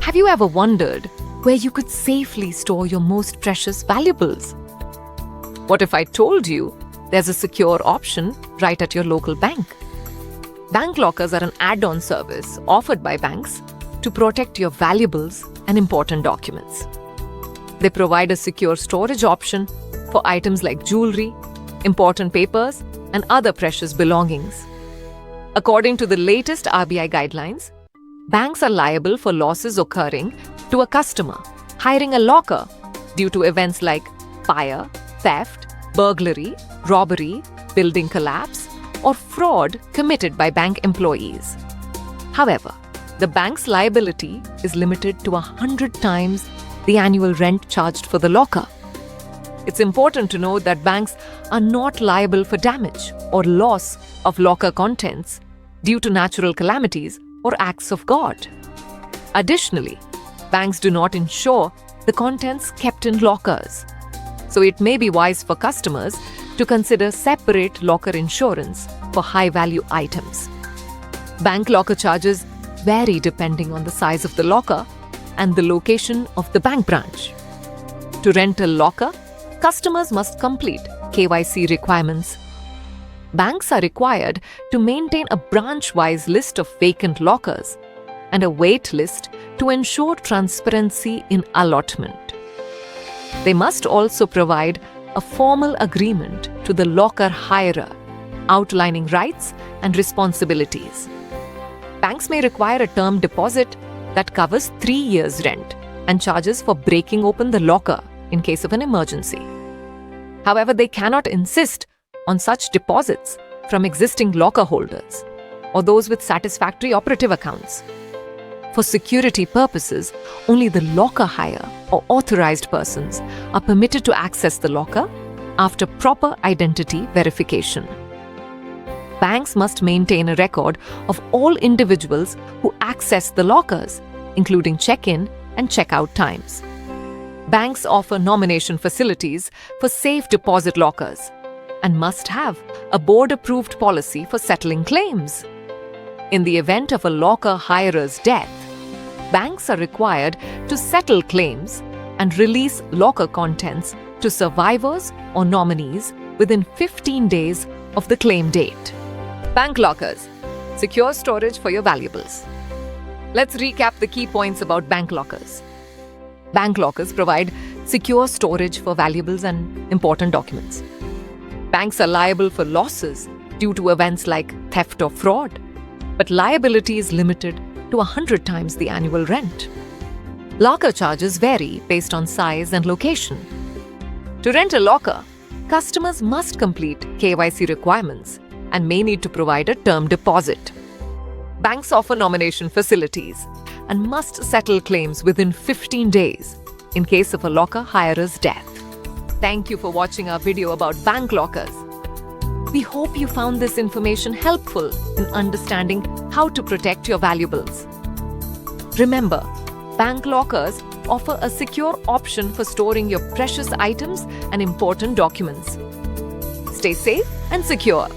Have you ever wondered where you could safely store your most precious valuables? What if I told you there's a secure option right at your local bank? Bank lockers are an add-on service offered by banks to protect your valuables and important documents. They provide a secure storage option for items like jewelry, important papers, and other precious belongings. According to the latest RBI guidelines, banks are liable for losses occurring to a customer hiring a locker due to events like fire, theft, burglary, robbery, building collapse, or fraud committed by bank employees. However, the bank's liability is limited to 100 times the annual rent charged for the locker. It's important to note that banks are not liable for damage or loss of locker contents due to natural calamities or acts of God. Additionally, banks do not insure the contents kept in lockers, so it may be wise for customers to consider separate locker insurance for high-value items. Bank locker charges vary depending on the size of the locker and the location of the bank branch. To rent a locker, customers must complete KYC requirements. Banks are required to maintain a branch-wise list of vacant lockers and a wait list to ensure transparency in allotment. They must also provide a formal agreement to the locker hirer outlining rights and responsibilities. Banks may require a term deposit that covers 3 years' rent and charges for breaking open the locker in case of an emergency. However, they cannot insist on such deposits from existing locker holders or those with satisfactory operative accounts. For security purposes, only the locker hire or authorized persons are permitted to access the locker after proper identity verification. Banks must maintain a record of all individuals who access the lockers, including check-in and check-out times. Banks offer nomination facilities for safe deposit lockers and must have a board-approved policy for settling claims. In the event of a locker hirer's death, banks are required to settle claims and release locker contents to survivors or nominees within 15 days of the claim date. Bank lockers, secure storage for your valuables. Let's recap the key points about bank lockers. Bank lockers provide secure storage for valuables and important documents. Banks are liable for losses due to events like theft or fraud, but liability is limited to 100 times the annual rent. Locker charges vary based on size and location. To rent a locker, customers must complete KYC requirements and may need to provide a term deposit. Banks offer nomination facilities and must settle claims within 15 days in case of a locker hirer's death. Thank you for watching our video about bank lockers. We hope you found this information helpful in understanding how to protect your valuables. Remember, bank lockers offer a secure option for storing your precious items and important documents. Stay safe and secure.